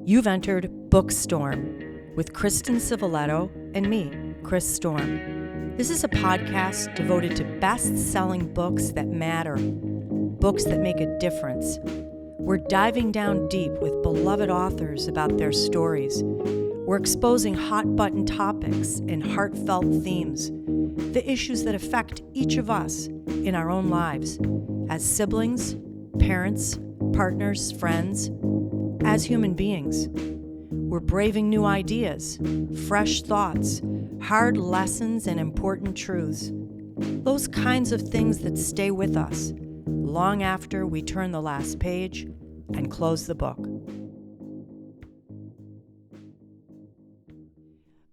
You've entered BOOKSTORM with Kristen Civiletto and me, Chris Storm. This is a podcast devoted to best-selling books that matter, books that make a difference. We're diving down deep with beloved authors about their stories. We're exposing hot-button topics and heartfelt themes, the issues that affect each of us in our own lives, as siblings, parents, partners, friends, as human beings. We're braving new ideas, fresh thoughts, hard lessons, and important truths. Those kinds of things that stay with us long after we turn the last page and close the book.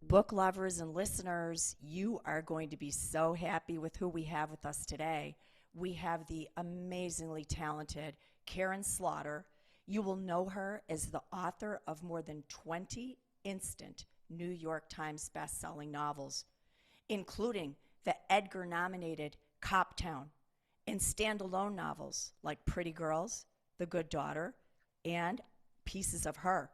Book lovers and listeners, you are going to be so happy with who we have with us today. We have the amazingly talented Karin Slaughter. You will know her as the author of more than 20 instant New York Times best-selling novels, including the Edgar-nominated Cop Town, and standalone novels like Pretty Girls, The Good Daughter, and Pieces of Her.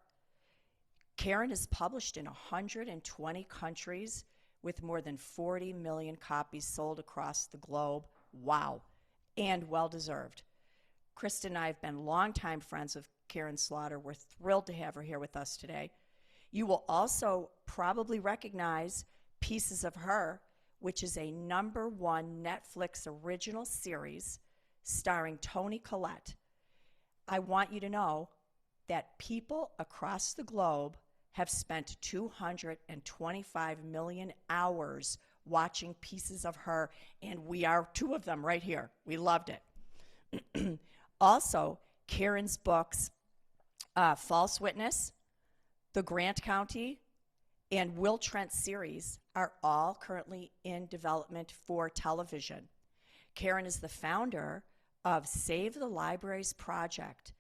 Karin is published in 120 countries with more than 40 million copies sold across the globe. Wow, and well-deserved. Kristen and I have been longtime friends of Karin Slaughter. We're thrilled to have her here with us today. You will also probably recognize Pieces of Her, which is a #1 Netflix original series starring Toni Collette. I want you to know that people across the globe have spent 225 million hours watching Pieces of Her, and we are two of them right here. We loved it. Also, Karin's books, False Witness, The Grant County, and Will Trent series are all currently in development for television. Karin is the founder of Save the Libraries Project,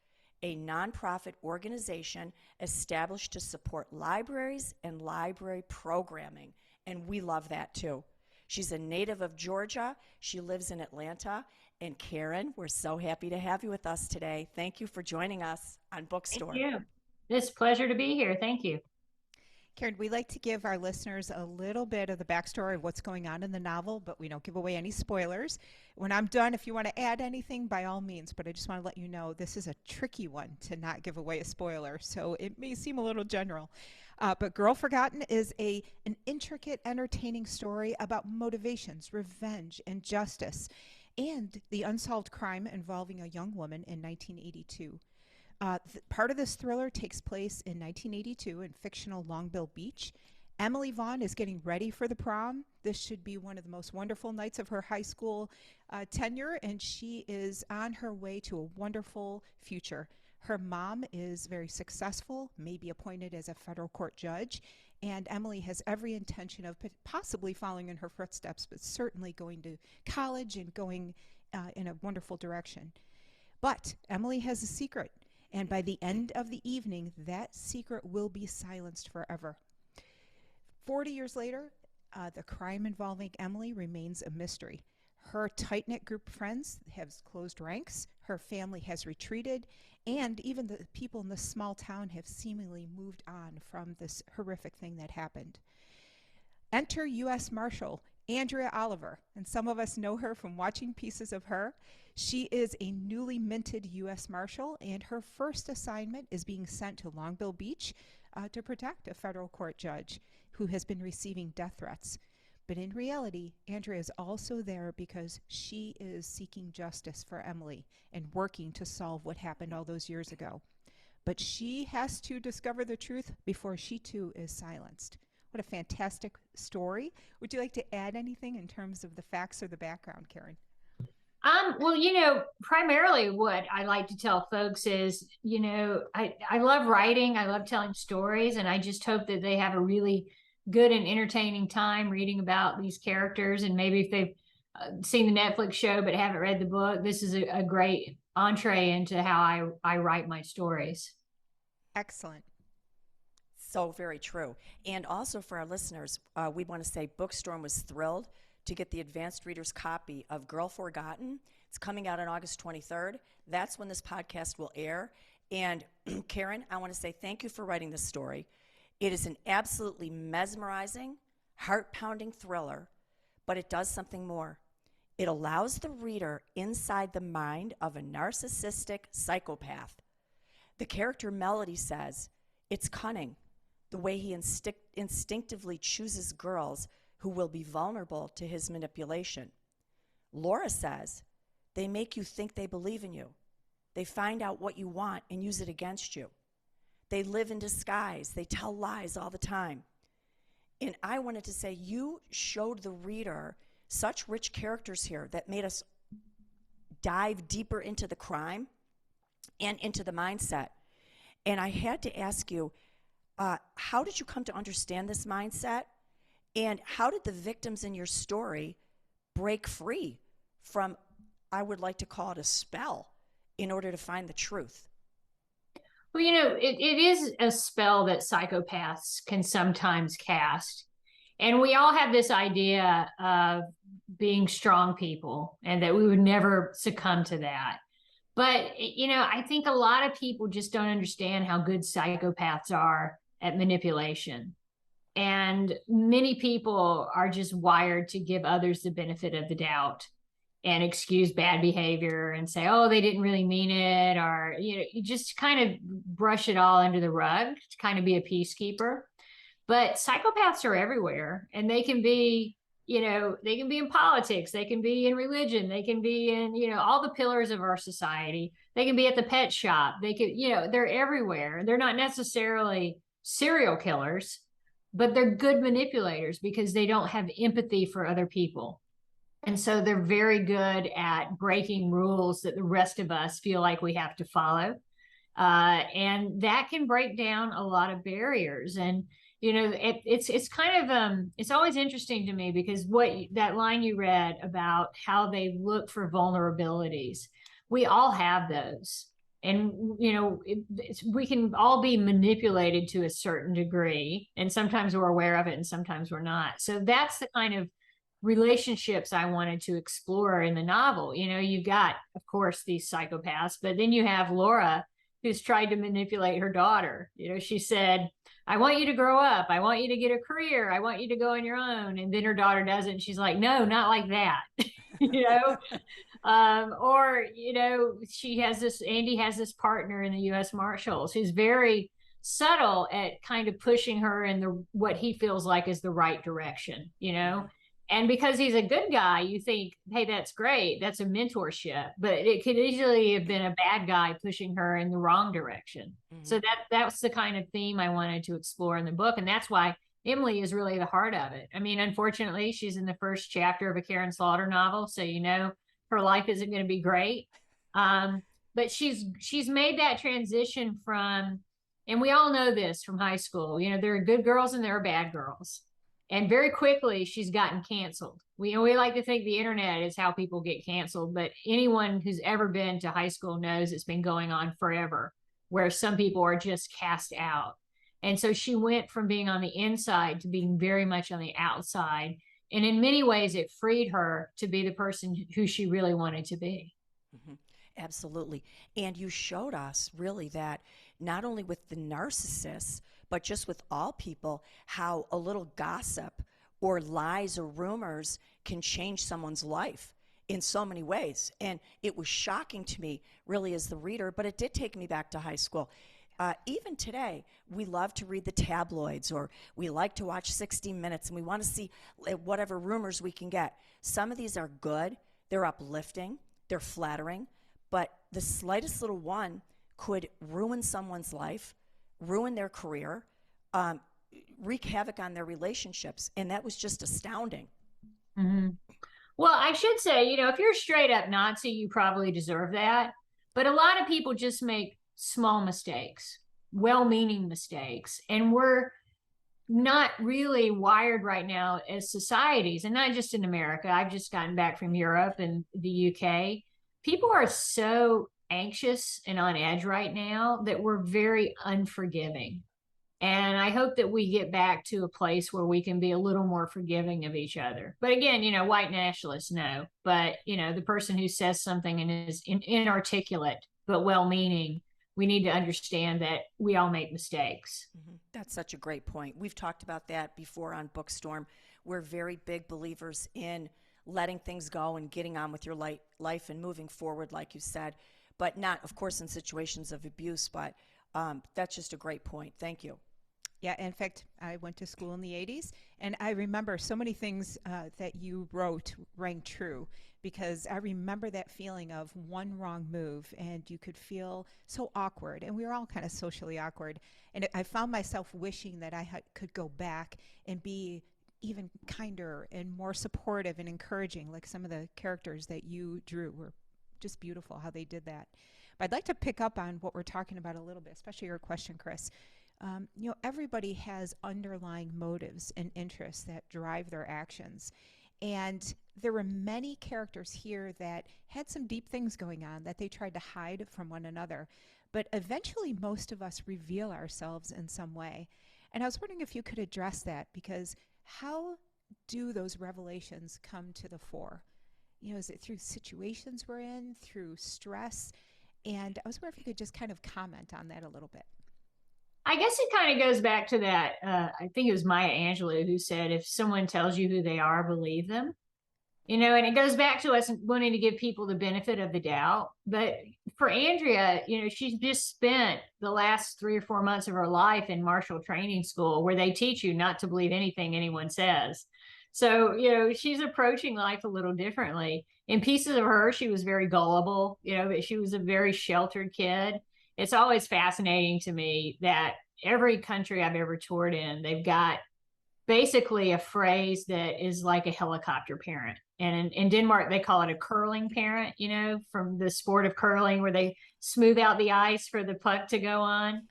a nonprofit organization established to support libraries and library programming, and we love that too. She's a native of Georgia. She lives in Atlanta. And Karin, we're so happy to have you with us today. Thank you for joining us on Bookstore. Thank you. It's a pleasure to be here. Thank you. Karin, we like to give our listeners a little bit of the backstory of what's going on in the novel, but we don't give away any spoilers. When I'm done, if you want to add anything, by all means, but I just want to let you know this is a tricky one to not give away a spoiler, so it may seem a little general. But Girl Forgotten is an intricate, entertaining story about motivations, revenge, and justice, and the unsolved crime involving a young woman in 1982. Part of this thriller takes place in 1982 in fictional Longbill Beach. Emily Vaughn is getting ready for the prom. This should be one of the most wonderful nights of her high school tenure, and she is on her way to a wonderful future. Her mom is very successful, maybe appointed as a federal court judge, and Emily has every intention of possibly following in her footsteps, but certainly going to college and going in a wonderful direction. But Emily has a secret, and by the end of the evening, that secret will be silenced forever. 40 years later, the crime involving Emily remains a mystery. Her tight-knit group of friends have closed ranks, her family has retreated, and even the people in this small town have seemingly moved on from this horrific thing that happened. Enter U.S. Marshal Andrea Oliver, and some of us know her from watching Pieces of Her. She is a newly minted U.S. Marshal, and her first assignment is being sent to Longbill Beach to protect a federal court judge who has been receiving death threats. But in reality, Andrea is also there because she is seeking justice for Emily and working to solve what happened all those years ago. But she has to discover the truth before she too is silenced. What a fantastic story. Would you like to add anything in terms of the facts or the background, Karin? Well, primarily what I like to tell folks is, I love writing. I love telling stories, and I just hope that they have a really good and entertaining time reading about these characters. And maybe if they've seen the Netflix show but haven't read the book, this is a great entree into how I write my stories. Excellent. So very true. And also for our listeners, we want to say Bookstorm was thrilled to get the advanced reader's copy of Girl Forgotten. It's coming out on August 23rd. That's when this podcast will air. And Karin, I want to say thank you for writing this story. It is an absolutely mesmerizing, heart-pounding thriller, but it does something more. It allows the reader inside the mind of a narcissistic psychopath. The character Melody says, it's cunning, the way he instinctively chooses girls who will be vulnerable to his manipulation. Laura says, they make you think they believe in you. They find out what you want and use it against you. They live in disguise. They tell lies all the time. And I wanted to say, you showed the reader such rich characters here that made us dive deeper into the crime and into the mindset. And I had to ask you, how did you come to understand this mindset? And how did the victims in your story break free from, I would like to call it a spell, in order to find the truth? Well, it is a spell that psychopaths can sometimes cast. And we all have this idea of being strong people and that we would never succumb to that. But, I think a lot of people just don't understand how good psychopaths are at manipulation. And many people are just wired to give others the benefit of the doubt and excuse bad behavior and say, oh, they didn't really mean it. Or, you just kind of brush it all under the rug to kind of be a peacekeeper. But psychopaths are everywhere, and they can be, they can be in politics, they can be in religion, they can be in, all the pillars of our society. They can be at the pet shop. They could, they're everywhere. They're not necessarily serial killers, but they're good manipulators because they don't have empathy for other people. And so they're very good at breaking rules that the rest of us feel like we have to follow. And that can break down a lot of barriers. And, it's kind of, it's always interesting to me because that line you read about how they look for vulnerabilities, we all have those. And, we can all be manipulated to a certain degree. And sometimes we're aware of it and sometimes we're not. So that's the kind of relationships I wanted to explore in the novel. You've got, of course, these psychopaths, but then you have Laura, who's tried to manipulate her daughter. She said, I want you to grow up. I want you to get a career. I want you to go on your own. And then her daughter does it. And she's like, no, not like that. Andy has this partner in the U.S. Marshals who's very subtle at kind of pushing her in what he feels like is the right direction, And because he's a good guy, you think, hey, that's great. That's a mentorship. But it could easily have been a bad guy pushing her in the wrong direction. Mm-hmm. So that's the kind of theme I wanted to explore in the book. And that's why Emily is really the heart of it. I mean, unfortunately, she's in the first chapter of a Karin Slaughter novel. So, her life isn't going to be great. But she's made that transition from, and we all know this from high school, there are good girls and there are bad girls. And very quickly, she's gotten canceled. We like to think the internet is how people get canceled, but anyone who's ever been to high school knows it's been going on forever, where some people are just cast out. And so she went from being on the inside to being very much on the outside. And in many ways, it freed her to be the person who she really wanted to be. Mm-hmm. Absolutely. And you showed us really that not only with the narcissists, but just with all people, how a little gossip or lies or rumors can change someone's life in so many ways. And it was shocking to me, really, as the reader, but it did take me back to high school. Even today, we love to read the tabloids, or we like to watch 60 Minutes, and we want to see whatever rumors we can get. Some of these are good, they're uplifting, they're flattering, but the slightest little one could ruin someone's life, ruin their career, wreak havoc on their relationships. And that was just astounding. Mm-hmm. Well, I should say, if you're a straight up Nazi, you probably deserve that. But a lot of people just make small mistakes, well-meaning mistakes. And we're not really wired right now as societies, and not just in America. I've just gotten back from Europe and the UK. People are so anxious and on edge right now that we're very unforgiving. And I hope that we get back to a place where we can be a little more forgiving of each other. But again, white nationalists know, but the person who says something and is inarticulate but well-meaning, we need to understand that we all make mistakes. That's such a great point. We've talked about that before on BOOKSTORM. We're very big believers in letting things go and getting on with your life and moving forward, like you said, but not, of course, in situations of abuse. But that's just a great point. Thank you. Yeah, in fact, I went to school in the 80s, and I remember so many things that you wrote rang true, because I remember that feeling of one wrong move, and you could feel so awkward, and we were all kind of socially awkward. And I found myself wishing that I could go back and be even kinder and more supportive and encouraging, like some of the characters that you drew were just beautiful how they did that. But I'd like to pick up on what we're talking about a little bit, especially your question, Chris. Everybody has underlying motives and interests that drive their actions. And there were many characters here that had some deep things going on that they tried to hide from one another. But eventually, most of us reveal ourselves in some way. And I was wondering if you could address that, because how do those revelations come to the fore? Is it through situations we're in, through stress? And I was wondering if you could just kind of comment on that a little bit. I guess it kind of goes back to that. I think it was Maya Angelou who said, if someone tells you who they are, believe them. And it goes back to us wanting to give people the benefit of the doubt. But for Andrea, she's just spent the last 3 or 4 months of her life in Marshall Training School, where they teach you not to believe anything anyone says. So, she's approaching life a little differently. In pieces of her, she was very gullible, but she was a very sheltered kid. It's always fascinating to me that every country I've ever toured in, they've got basically a phrase that is like a helicopter parent. And in Denmark, they call it a curling parent, from the sport of curling, where they smooth out the ice for the puck to go on.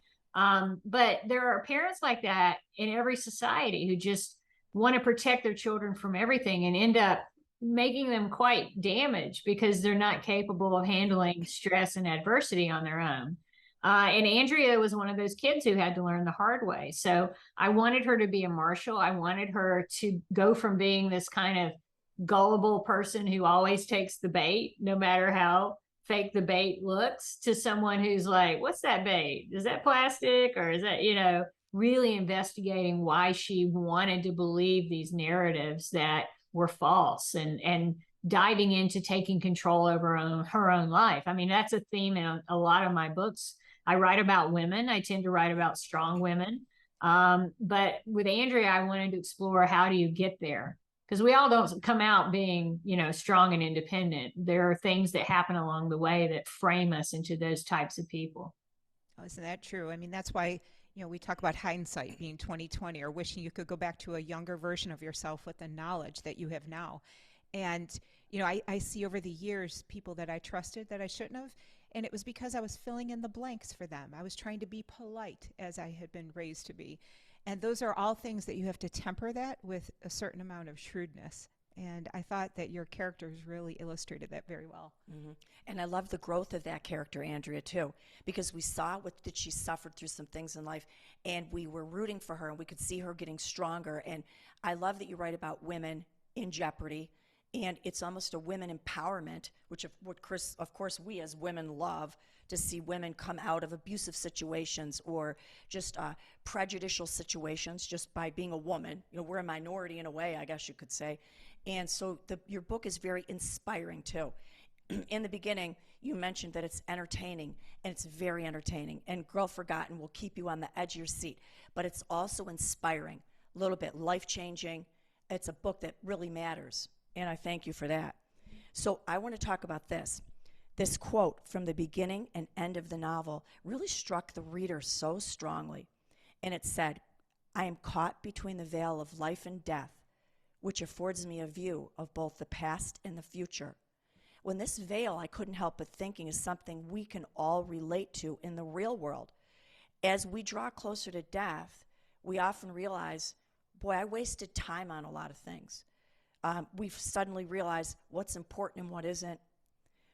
But there are parents like that in every society who just want to protect their children from everything and end up making them quite damaged because they're not capable of handling stress and adversity on their own. And Andrea was one of those kids who had to learn the hard way. So I wanted her to be a marshal. I wanted her to go from being this kind of gullible person who always takes the bait, no matter how fake the bait looks, to someone who's like, what's that bait? Is that plastic? Or is that, really investigating why she wanted to believe these narratives that were false, and diving into taking control over her own life. I mean, that's a theme in a lot of my books. I write about women. I tend to write about strong women. But with Andrea, I wanted to explore, how do you get there? Because we all don't come out being, strong and independent. There are things that happen along the way that frame us into those types of people. Oh, isn't that true? I mean, that's why, we talk about hindsight being 20/20, or wishing you could go back to a younger version of yourself with the knowledge that you have now. And, I see over the years people that I trusted that I shouldn't have. And it was because I was filling in the blanks for them. I was trying to be polite, as I had been raised to be. And those are all things that you have to temper that with a certain amount of shrewdness. And I thought that your characters really illustrated that very well. Mm-hmm. And I love the growth of that character, Andrea, too, because we saw that she suffered through some things in life, and we were rooting for her, and we could see her getting stronger. And I love that you write about women in jeopardy, and it's almost a women empowerment, which of course we as women love, to see women come out of abusive situations or just prejudicial situations just by being a woman. We're a minority in a way, I guess you could say. And so your book is very inspiring too. In the beginning, you mentioned that it's entertaining, and it's very entertaining. And Girl Forgotten will keep you on the edge of your seat. But it's also inspiring, a little bit life-changing. It's a book that really matters, and I thank you for that. So I want to talk about this. This quote from the beginning and end of the novel really struck the reader so strongly. And it said, "I am caught between the veil of life and death, which affords me a view of both the past and the future." When this veil, I couldn't help but thinking, is something we can all relate to in the real world. As we draw closer to death, we often realize, boy, I wasted time on a lot of things. We suddenly realize what's important and what isn't.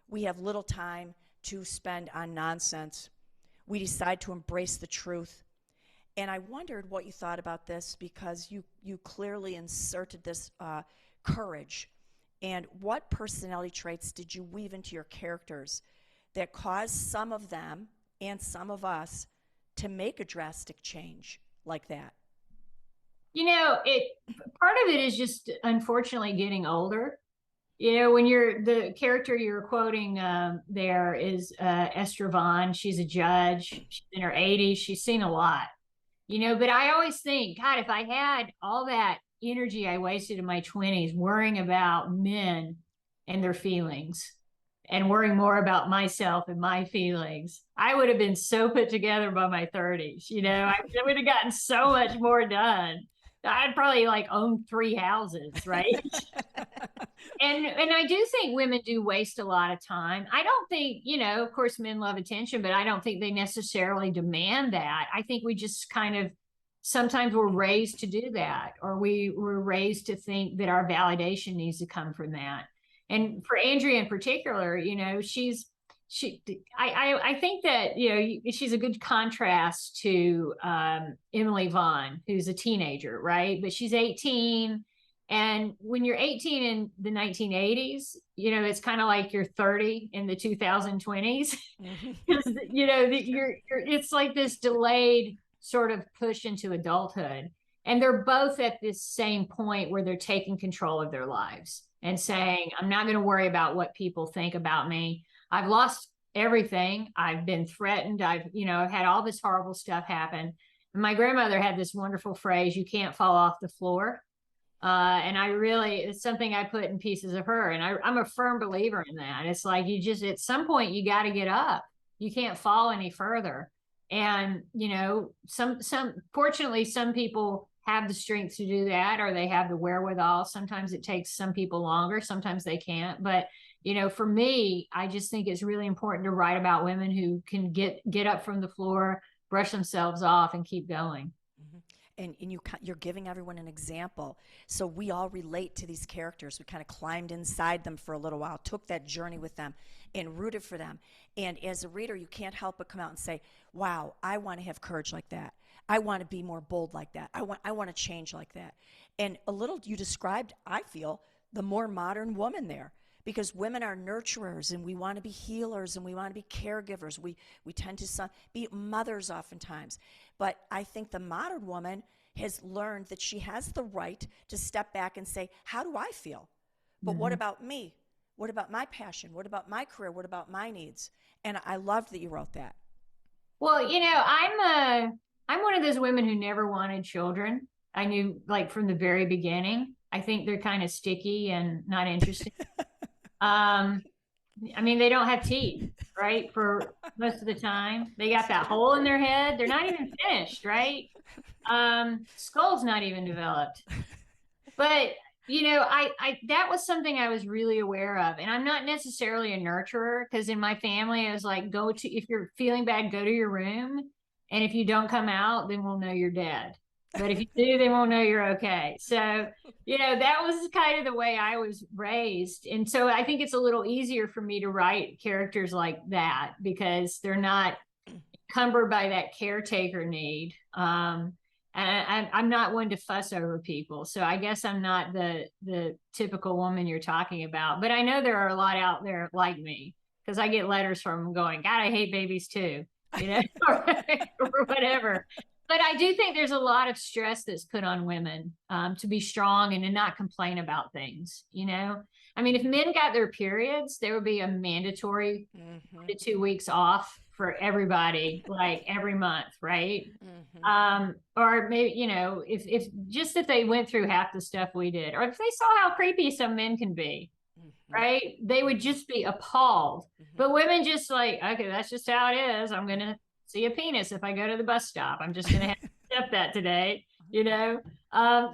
We have little time to spend on nonsense. We decide to embrace the truth. And I wondered what you thought about this, because you clearly inserted this courage. And what personality traits did you weave into your characters that caused some of them and some of us to make a drastic change like that? You know, it part of it is just unfortunately getting older. You know, when you're the character you're quoting there is Esther Vaughn. She's a judge. She's in her 80s. She's seen a lot. You know, but I always think, God, if I had all that energy I wasted in my 20s worrying about men and their feelings and worrying more about myself and my feelings, I would have been so put together by my 30s. You know, I would have gotten so much more done. I'd probably like own 3 houses, right? And I do think women do waste a lot of time. I don't think, you know, of course men love attention, but I don't think they necessarily demand that. I think we just kind of sometimes we're raised to do that, or we were raised to think that our validation needs to come from that. And for Andrea in particular, you know, I think that, you know, she's a good contrast to Emily Vaughn, who's a teenager, right? But she's 18. And when you're 18 in the 1980s, you know, it's kind of like you're 30 in the 2020s. Because, you know, it's like this delayed sort of push into adulthood. And they're both at this same point where they're taking control of their lives and saying, I'm not going to worry about what people think about me. I've lost everything. I've been threatened. I've had all this horrible stuff happen. And my grandmother had this wonderful phrase, you can't fall off the floor. And it's something I put in pieces of her. And I'm a firm believer in that. It's like, at some point you got to get up. You can't fall any further. And, you know, fortunately, some people have the strength to do that, or they have the wherewithal. Sometimes it takes some people longer. Sometimes they can't. But, you know, for me, I just think it's really important to write about women who can get up from the floor, brush themselves off, and keep going. And you're giving everyone an example. So we all relate to these characters. We kind of climbed inside them for a little while, took that journey with them, and rooted for them. And as a reader, you can't help but come out and say, wow, I want to have courage like that. I want to be more bold like that. I want to change like that. And a little you described, I feel, the more modern woman there. Because women are nurturers, and we want to be healers, and we want to be caregivers. We tend to be mothers oftentimes. But I think the modern woman has learned that she has the right to step back and say, how do I feel? But what about me? What about my passion? What about my career? What about my needs? And I loved that you wrote that. Well, you know, I'm one of those women who never wanted children. I knew, like, from the very beginning. I think they're kind of sticky and not interesting. I mean, they don't have teeth, right? For most of the time, they got that hole in their head. They're not even finished, right? Skull's not even developed. But, you know, I that was something I was really aware of. And I'm not necessarily a nurturer, because in my family, I was like, if you're feeling bad, go to your room. And if you don't come out, then we'll know you're dead. But if you do, they won't know you're okay. So, you know, that was kind of the way I was raised. And so I think it's a little easier for me to write characters like that, because they're not encumbered by that caretaker need. And I'm not one to fuss over people. So I guess I'm not the typical woman you're talking about. But I know there are a lot out there like me, because I get letters from them going, God, I hate babies too, you know, or whatever. But I do think there's a lot of stress that's put on women to be strong and to not complain about things, you know? I mean, if men got their periods, there would be a mandatory 2 weeks off for everybody, like every month, right? Or maybe, you know, if they went through half the stuff we did, or if they saw how creepy some men can be, right? They would just be appalled. But women just like, okay, that's just how it is. I'm going to see a penis if I go to the bus stop. I'm just going to have to accept that today, you know?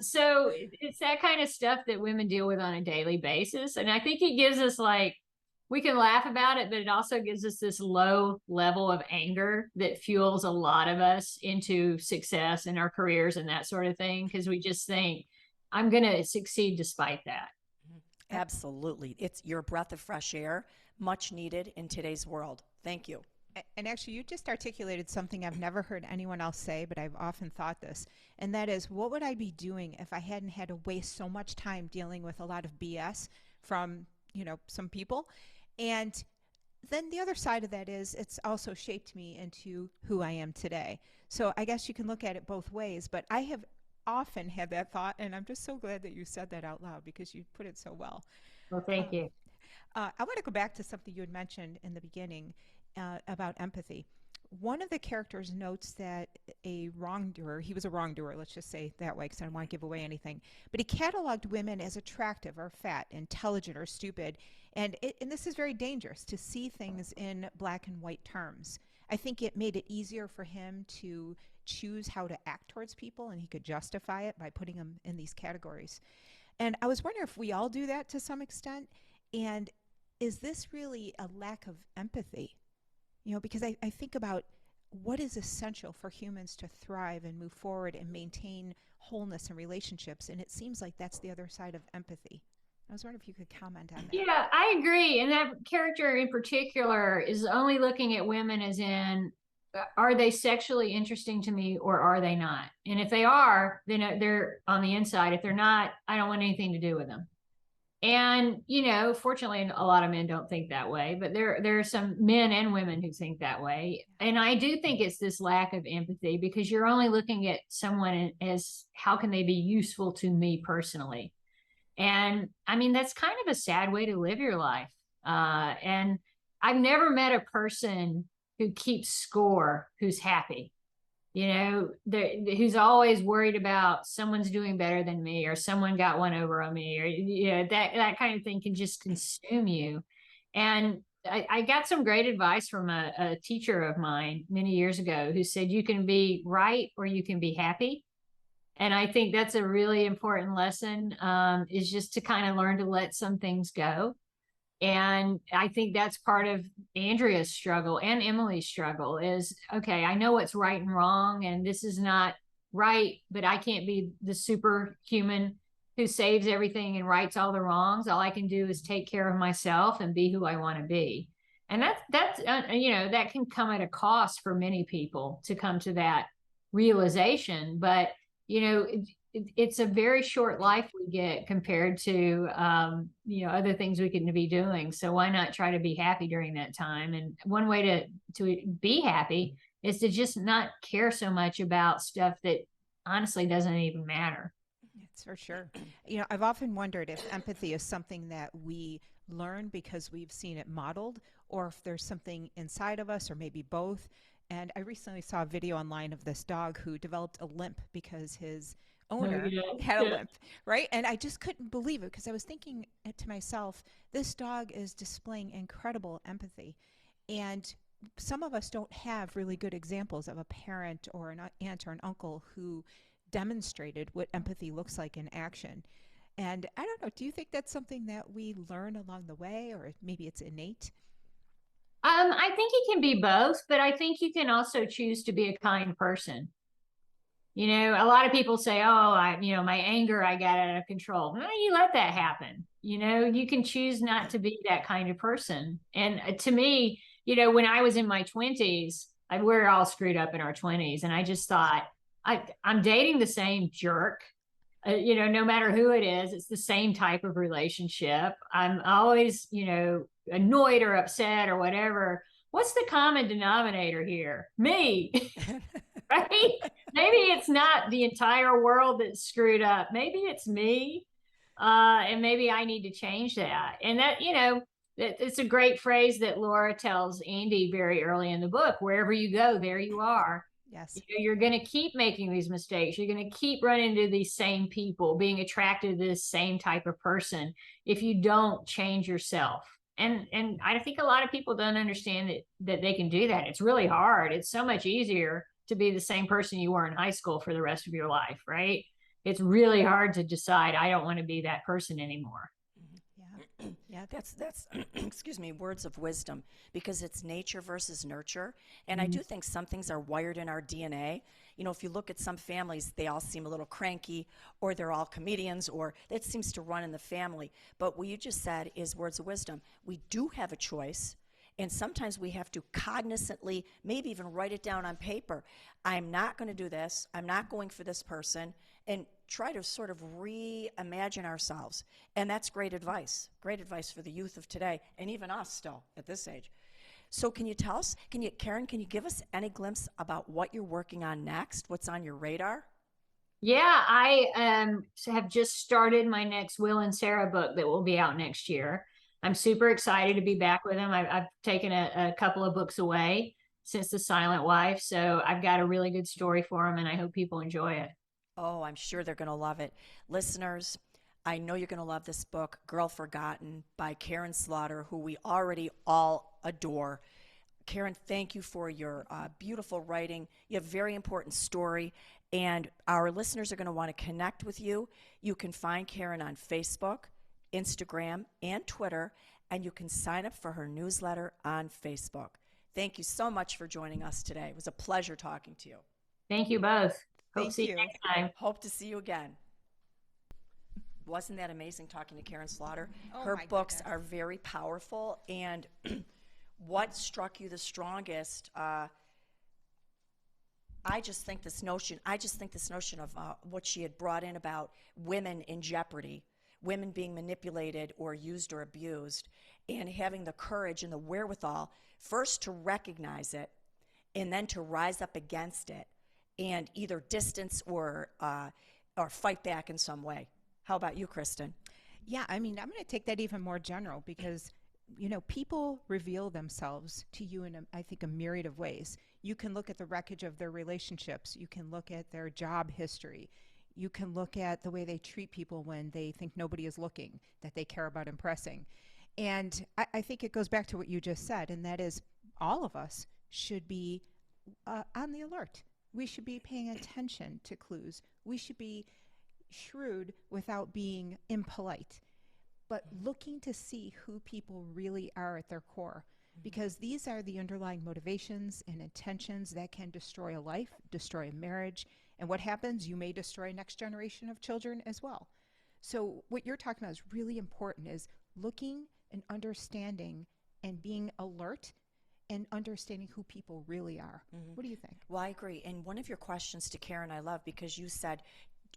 So it's that kind of stuff that women deal with on a daily basis. And I think it gives us, like, we can laugh about it, but it also gives us this low level of anger that fuels a lot of us into success in our careers and that sort of thing. Because we just think, I'm going to succeed despite that. Absolutely. It's your breath of fresh air, much needed in today's world. Thank you. And actually, you just articulated something I've never heard anyone else say, but I've often thought this. And that is, what would I be doing if I hadn't had to waste so much time dealing with a lot of BS from, you know, some people? And then the other side of that is it's also shaped me into who I am today. So I guess you can look at it both ways, but I have often had that thought, and I'm just so glad that you said that out loud because you put it so well. Well, thank Um, you. I want to go back to something you had mentioned in the beginning about empathy. One of the characters notes that a wrongdoer, he was a wrongdoer, let's just say that way because I don't want to give away anything, but he cataloged women as attractive or fat, intelligent or stupid. And this is very dangerous to see things in black and white terms. I think it made it easier for him to choose how to act towards people, and he could justify it by putting them in these categories. And I was wondering if we all do that to some extent. And is this really a lack of empathy? Because I think about what is essential for humans to thrive and move forward and maintain wholeness in relationships. And it seems like that's the other side of empathy. I was wondering if you could comment on that. Yeah, I agree. And that character in particular is only looking at women as in, are they sexually interesting to me or are they not? And if they are, then they're on the inside. If they're not, I don't want anything to do with them. And, fortunately, a lot of men don't think that way, but there are some men and women who think that way. And I do think it's this lack of empathy because you're only looking at someone as how can they be useful to me personally? And I mean, that's kind of a sad way to live your life. And I've never met a person who keeps score who's happy, who's always worried about someone's doing better than me or someone got one over on me or, that kind of thing can just consume you. And I got some great advice from a teacher of mine many years ago who said, you can be right or you can be happy. And I think that's a really important lesson, is just to kind of learn to let some things go. And I think that's part of Andrea's struggle and Emily's struggle is, okay, I know what's right and wrong, and this is not right, but I can't be the superhuman who saves everything and rights all the wrongs. All I can do is take care of myself and be who I want to be. And that's that can come at a cost for many people to come to that realization. But it's a very short life we get compared to other things we can be doing. So why not try to be happy during that time? And one way to be happy is to just not care so much about stuff that honestly doesn't even matter. It's for sure. I've often wondered if empathy is something that we learn because we've seen it modeled, or if there's something inside of us, or maybe both. And I recently saw a video online of this dog who developed a limp because his owner had a limp, right? And I just couldn't believe it because I was thinking to myself, this dog is displaying incredible empathy. And some of us don't have really good examples of a parent or an aunt or an uncle who demonstrated what empathy looks like in action. And I don't know, do you think that's something that we learn along the way, or maybe it's innate? I think it can be both, but I think you can also choose to be a kind person. A lot of people say, oh, my anger, I got out of control. No, you let that happen. You can choose not to be that kind of person. And to me, when I was in my 20s, we're all screwed up in our 20s. And I just thought, I'm dating the same jerk. No matter who it is, it's the same type of relationship. I'm always, annoyed or upset or whatever. What's the common denominator here? Me, right? Maybe it's not the entire world that's screwed up. Maybe it's me. And maybe I need to change that. And that, it's a great phrase that Laura tells Andy very early in the book, wherever you go, there you are. Yes. You're going to keep making these mistakes. You're going to keep running into these same people, being attracted to this same type of person if you don't change yourself. And I think a lot of people don't understand that they can do that. It's really hard. It's so much easier to be the same person you were in high school for the rest of your life, right? It's really hard to decide, I don't want to be that person anymore. Yeah, that's excuse me, words of wisdom, because it's nature versus nurture. And I do think some things are wired in our DNA. If you look at some families, they all seem a little cranky, or they're all comedians, or that seems to run in the family. But what you just said is words of wisdom. We do have a choice, And sometimes we have to cognizantly, maybe even write it down on paper. I'm not going to do this. I'm not going for this person. And try to sort of reimagine ourselves. And that's great advice. Great advice for the youth of today, and even us still at this age. So can you tell us, Karin, can you give us any glimpse about what you're working on next? What's on your radar? Yeah, I have just started my next Will and Sarah book that will be out next year. I'm super excited to be back with them. I've taken a couple of books away since The Silent Wife, so I've got a really good story for them, and I hope people enjoy it. Oh, I'm sure they're going to love it. Listeners, I know you're going to love this book, Girl Forgotten by Karin Slaughter, who we already all adore. Karin, thank you for your beautiful writing. You have a very important story, and our listeners are going to want to connect with you. You can find Karin on Facebook, Instagram, and Twitter, and you can sign up for her newsletter on Facebook. Thank you so much for joining us today. It was a pleasure talking to you. Thank you both. Hope to Thank see you you. next time. Hope to see you again. Wasn't that amazing talking to Karin Slaughter? Oh, Her my books goodness. are very powerful, and what struck you the strongest? I just think this notion of what she had brought in about women in jeopardy, women being manipulated or used or abused, and having the courage and the wherewithal first to recognize it, and then to rise up against it, and either distance or fight back in some way. How about you, Kristen? Yeah, I mean, I'm going to take that even more general because, people reveal themselves to you in, I think, a myriad of ways. You can look at the wreckage of their relationships. You can look at their job history. You can look at the way they treat people when they think nobody is looking, that they care about impressing. And I think it goes back to what you just said, and that is all of us should be on the alert. We should be paying attention to clues. We should be shrewd without being impolite, but looking to see who people really are at their core, because these are the underlying motivations and intentions that can destroy a life, destroy a marriage, and what happens, you may destroy a next generation of children as well. So what you're talking about is really important, is looking and understanding and being alert and understanding who people really are. What do you think? Well, I agree. And one of your questions to Karin I love, because you said,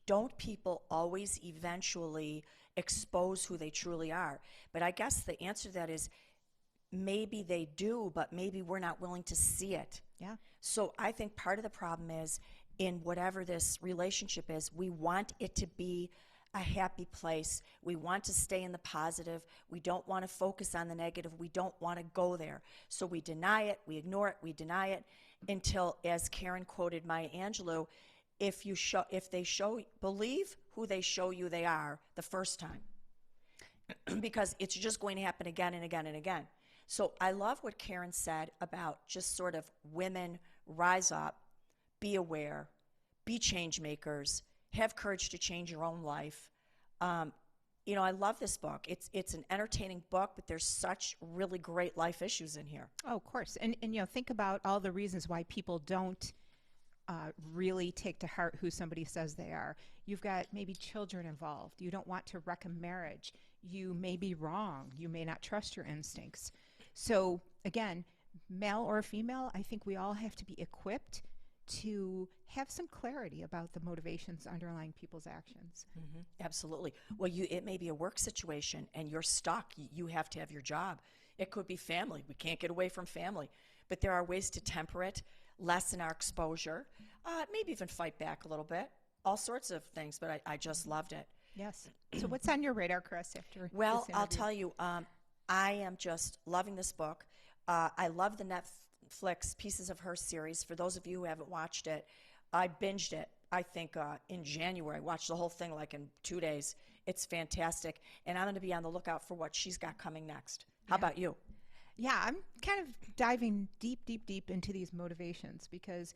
don't people always eventually expose who they truly are? But I guess the answer to that is maybe they do, but maybe we're not willing to see it. Yeah. So I think part of the problem is, in whatever this relationship is, we want it to be a happy place. We want to stay in the positive. We don't want to focus on the negative. We don't want to go there. So we deny it, we ignore it, we deny it until, as Karin quoted Maya Angelou, believe who they show you they are the first time, because it's just going to happen again and again and again. So I love what Karin said about just sort of women rise up, be aware, be change makers, have courage to change your own life. I love this book. It's an entertaining book, but there's such really great life issues in here. Oh, of course. And think about all the reasons why people don't really take to heart who somebody says they are. You've got maybe children involved. You don't want to wreck a marriage. You may be wrong. You may not trust your instincts. So again, male or female, I think we all have to be equipped to have some clarity about the motivations underlying people's actions. Absolutely. Well, it may be a work situation and you're stuck. You have to have your job. It could be family. We can't get away from family. But there are ways to temper it, lessen our exposure, maybe even fight back a little bit. All sorts of things, but I just loved it. Yes. So what's on your radar, Chris, after Well, this I'll interview? tell you, I am just loving this book. I love the Netflix Pieces of Her series. For those of you who haven't watched it, I binged it, I think, in January. I watched the whole thing like in 2 days. It's fantastic. And I'm going to be on the lookout for what she's got coming next. How about you? Yeah, I'm kind of diving deep into these motivations, because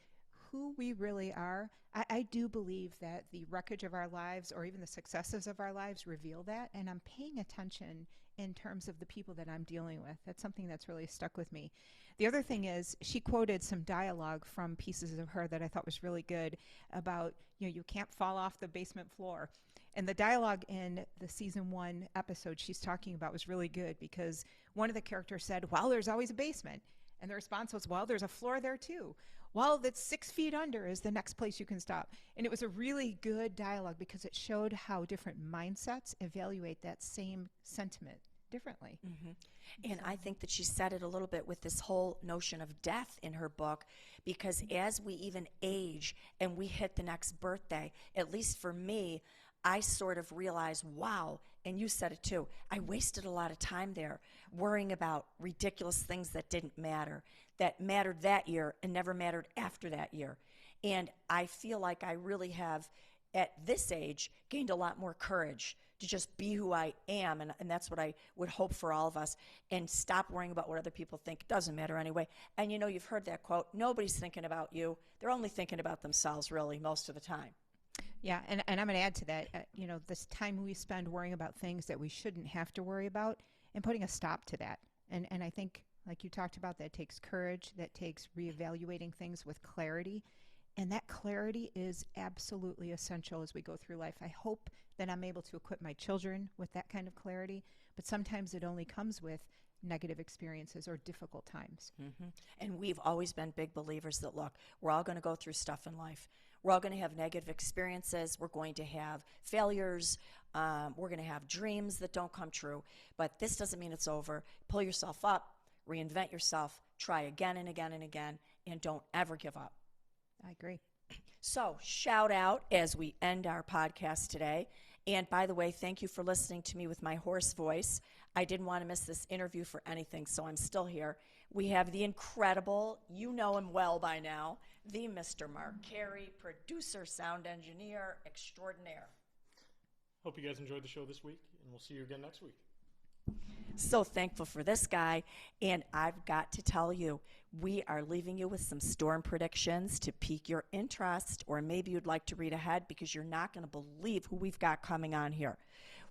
who we really are, I do believe that the wreckage of our lives or even the successes of our lives reveal that. And I'm paying attention in terms of the people that I'm dealing with. That's something that's really stuck with me. The other thing is she quoted some dialogue from pieces of her that I thought was really good about, you can't fall off the basement floor. And the dialogue in the season 1 episode she's talking about was really good because one of the characters said, well, there's always a basement. And the response was, well, there's a floor there too. Well, that's 6 feet under is the next place you can stop. And it was a really good dialogue because it showed how different mindsets evaluate that same sentiment differently. And I think that she said it a little bit with this whole notion of death in her book, because as we even age and we hit the next birthday, at least for me, I sort of realized, wow, and you said it too, I wasted a lot of time there worrying about ridiculous things that didn't matter, that mattered that year and never mattered after that year. And I feel like I really have, at this age, gained a lot more courage to just be who I am. And that's what I would hope for all of us. And stop worrying about what other people think. It doesn't matter anyway. And you've heard that quote, nobody's thinking about you. They're only thinking about themselves, really, most of the time. Yeah, and I'm going to add to that, this time we spend worrying about things that we shouldn't have to worry about and putting a stop to that. And I think, like you talked about, that takes courage, that takes reevaluating things with clarity. And that clarity is absolutely essential as we go through life. I hope that I'm able to equip my children with that kind of clarity, but sometimes it only comes with negative experiences or difficult times. And we've always been big believers that, look, we're all going to go through stuff in life. We're all going to have negative experiences. We're going to have failures. We're going to have dreams that don't come true. But this doesn't mean it's over. Pull yourself up, reinvent yourself, try again and again and again, and don't ever give up. I agree. So, shout out as we end our podcast today. And by the way, thank you for listening to me with my hoarse voice. I didn't want to miss this interview for anything, so I'm still here. We have the incredible, you know him well by now, the Mr. Mark Carey, producer, sound engineer extraordinaire. Hope you guys enjoyed the show this week, and we'll see you again next week. So thankful for this guy, and I've got to tell you, we are leaving you with some storm predictions to pique your interest, or maybe you'd like to read ahead because you're not going to believe who we've got coming on here.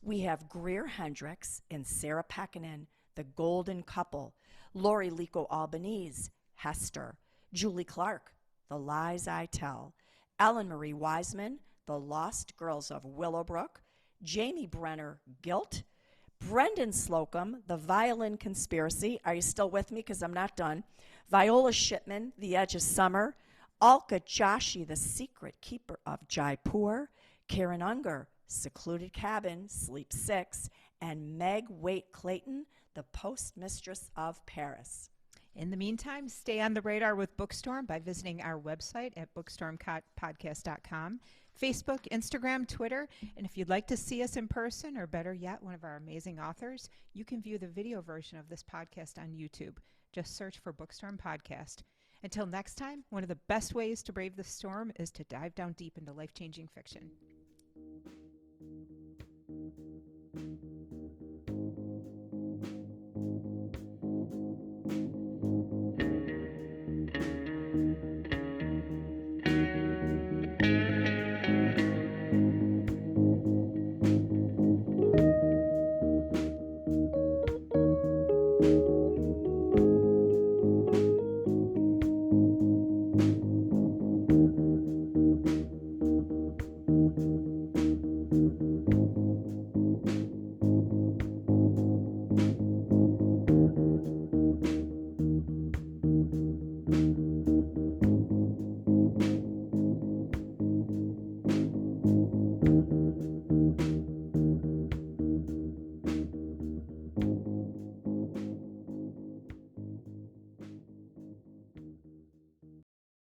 We have Greer Hendricks and Sarah Pekkanen, the golden couple, Lori Lico Albanese, Hester, Julie Clark, The Lies I Tell, Ellen Marie Wiseman, The Lost Girls of Willowbrook, Jamie Brenner, Guilt, Brendan Slocum, The Violin Conspiracy. Are you still with me? Because I'm not done. Viola Shipman, The Edge of Summer. Alka Joshi, The Secret Keeper of Jaipur. Karen Unger, Secluded Cabin, Sleep 6. And Meg Waite Clayton, The Postmistress of Paris. In the meantime, stay on the radar with Bookstorm by visiting our website at bookstormpodcast.com, Facebook, Instagram, Twitter, and if you'd like to see us in person, or better yet, one of our amazing authors, you can view the video version of this podcast on YouTube. Just search for Bookstorm Podcast. Until next time, one of the best ways to brave the storm is to dive down deep into life-changing fiction.